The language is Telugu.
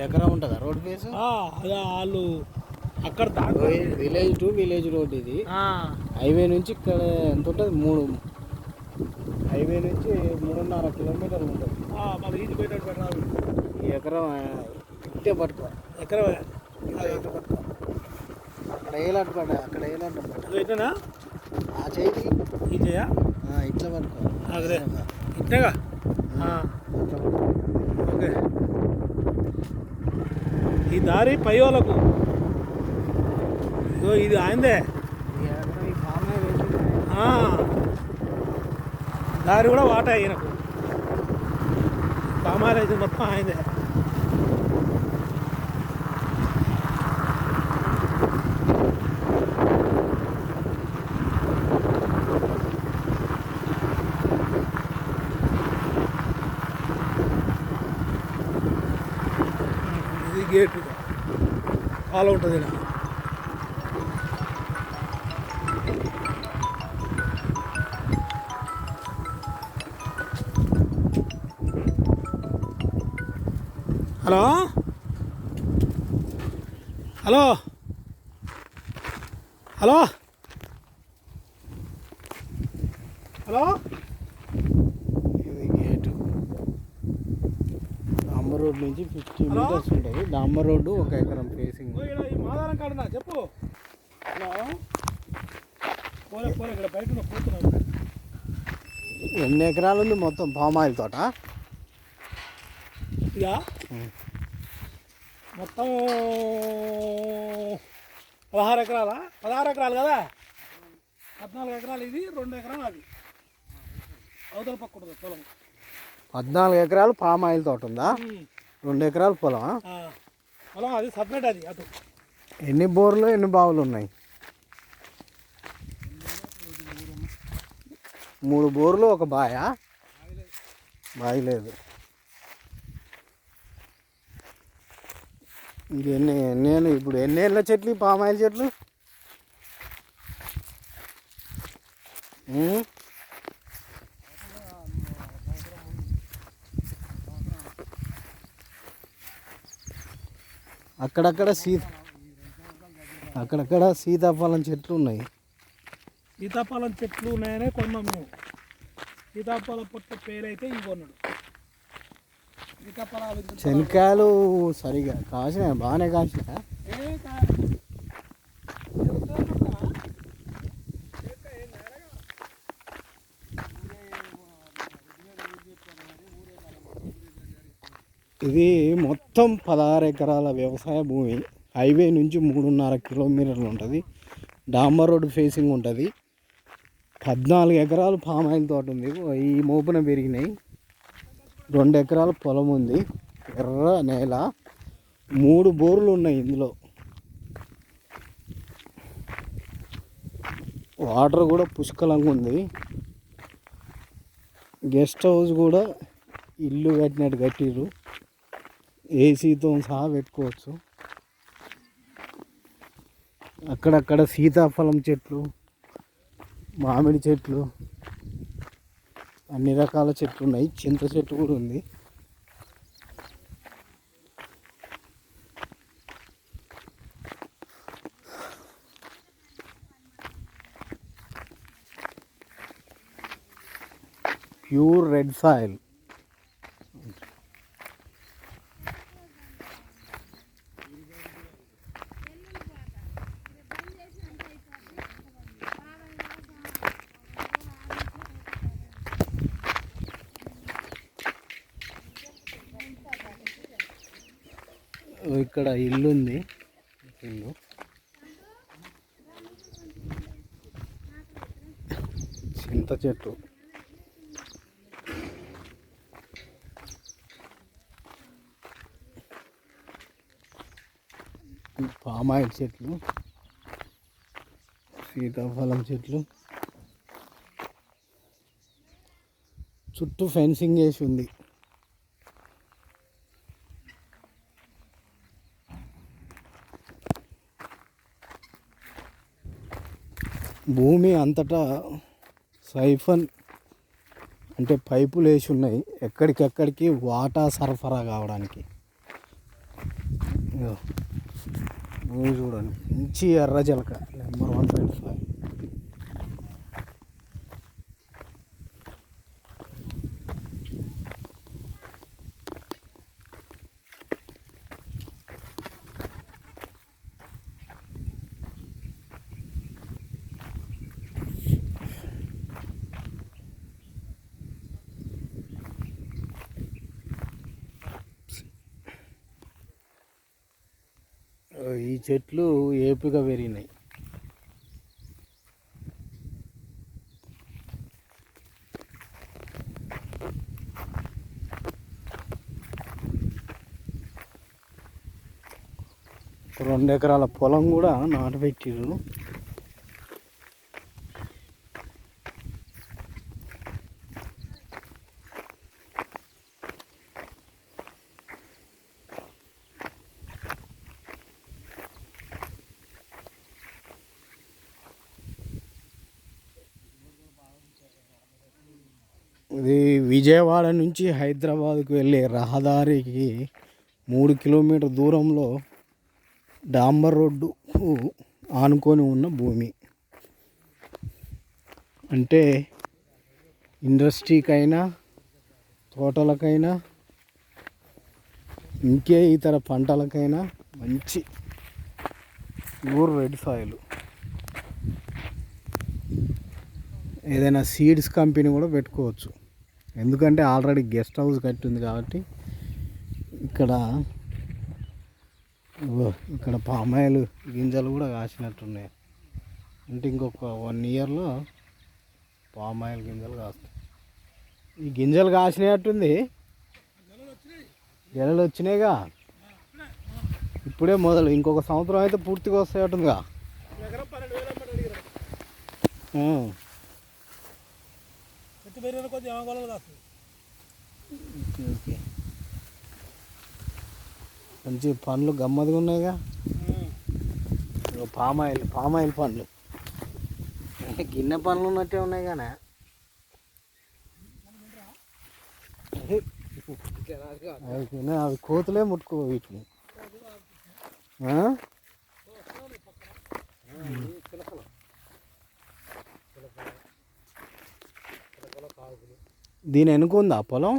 ఎకరం ఉంటుందా రోడ్ ఫేస్? అదే వాళ్ళు అక్కడ విలేజ్ టు విలేజ్ రోడ్ ఇది. హైవే నుంచి ఇక్కడ ఎంత ఉంటుంది? హైవే నుంచి 3.5 కిలోమీటర్లు ఉంటుంది. మళ్ళీ ఈజీ పోయేటట్టు పెట్టాలి. ఈ ఎకరం ఇట్టే పట్టుకో. ఎకరం ఇట్టే పట్టుకో. అక్కడ ఏలాంటి పడ్డా, అక్కడ ఏలాంటి పడ్డా ఇట్లా ఆ చేయి ఈజీయా ఇట్లా పట్టుకో. అదే ఇట్లేగా. ఓకే, ఈ దారి పై వాళ్ళకు ఇది ఆయనదే. దారి కూడా వాటా ఈయనకు. పామాయిల్ అయితే మొత్తం ఆయనదే. ఇది గేట్ ఫాలో ఉంటుంది ఇలా. హలో హలో హలో హలో ఇది గేటు. డాంబర్ రోడ్ నుంచి 50 మీటర్స్ ఉంటుంది. డాంబర్ రోడ్డు 1 ఎకరం ఫేసింగ్. ఈ మాదారం కాడున్నా చెప్పు. హలో పోలే ఇక్కడ బయట పోతున్నాను. ఎన్ని ఎకరాలు ఉంది మొత్తం పామాయిల్ తోట? ఇక మొత్తం 16 ఎకరాలా? 16 ఎకరాలు కదా. 14 ఎకరాలు ఇది, 2 ఎకరాలు అది. అవతల పక్క ఉంటుంది పొలం. 14 ఎకరాలు పామాయిల్ తోట ఉందా? 2 ఎకరాలు పొలం. పొలం అది సపరేట్. అది అటు ఎన్ని బోర్లు ఎన్ని బావులు ఉన్నాయి? 3 బోర్లు 1 బాయా? బావి లేదు. నేను ఇప్పుడు ఎన్నేళ్ళ చెట్లు పామాయిల్ చెట్లు? అక్కడక్కడ సీతాఫలం చెట్లు ఉన్నాయి. సీతాఫలం చెట్లు ఉన్నాయనే కొన్నాం మేము. సీతాఫలం పొట్ట పేరైతే ఇవి కొన్నాడు. శనక్కాయలు సరిగా కాసినాయి, బాగానే కాసినా. ఇది మొత్తం 16 ఎకరాల వ్యవసాయ భూమి. హైవే నుంచి 3.5 కిలోమీటర్లు ఉంటుంది. డాంబర్ రోడ్ ఫేసింగ్ ఉంటుంది. 14 ఎకరాలు పామాయిల్ తోట ఉంది. ఈ మోపున పెరిగినాయి. 2 ఎకరాల పొలం ఉంది. ఎర్ర నేల. 3 బోర్లు ఉన్నాయి ఇందులో. వాటర్ కూడా పుష్కలంగా ఉంది. గెస్ట్ హౌస్ కూడా ఇల్లు కట్టినట్టు కట్టిరు. ఏసీతో సహా పెట్టుకోవచ్చు. అక్కడక్కడ సీతాఫలం చెట్లు, మామిడి చెట్లు, అన్ని రకాల చెట్లు ఉన్నాయి. చింత చెట్టు కూడా ఉంది. Pure red soil. ఇక్కడ ఇల్లు ఉంది. ఇల్లు చింత చెట్టు, పామాయిల్ చెట్లు, సీతాఫలం చెట్లు, చుట్టూ ఫెన్సింగ్ వేసి ఉంది. భూమి అంతటా సైఫన్ అంటే పైపులు వేసి ఉన్నాయి ఎక్కడికెక్కడికి వాటర్ సరఫరా కావడానికి. ఇగో భూమి చూడండి, మంచి ఎర్ర జలక నెంబర్ 1.5. ఈ చెట్లు ఏపుగా పెరిగినాయి. ఒక 2 ఎకరాల పొలం కూడా నాటబెట్టిర్రు. ఇది విజయవాడ నుంచి హైదరాబాద్కు వెళ్ళే రహదారికి 3 కిలోమీటర్ దూరంలో డాంబర్ రోడ్డుకు ఆనుకొని ఉన్న భూమి. అంటే ఇండస్ట్రీకైనా, తోటలకైనా, ఇంకే ఇతర పంటలకైనా మంచి ప్యూర్ రెడ్ సాయిల్. ఏదైనా సీడ్స్ కంపెనీ కూడా పెట్టుకోవచ్చు, ఎందుకంటే ఆల్రెడీ గెస్ట్ హౌస్ కట్టి ఉంది కాబట్టి. ఇక్కడ పామాయిల్ గింజలు కూడా కాసినట్టున్నాయి. అంటే ఇంకొక 1 ఇయర్లో పామాయిల్ గింజలు కాస్తాయి. ఈ గింజలు కాసినట్టుంది, గెలలు వచ్చినాయిగా, ఇప్పుడే మొదలు. ఇంకొక సంవత్సరం అయితే పూర్తిగా వస్తాయట్టుందిగా. ఓకే, మంచి పండ్లు గమ్మదిగా ఉన్నాయిగా. పామాయిల్ పండ్లు గిన్నె పండ్లు ఉన్నట్టే ఉన్నాయి కానీ అవి కోతులే ముట్టుకో వీటిని. దీని వెనుక ఉందా పొలం?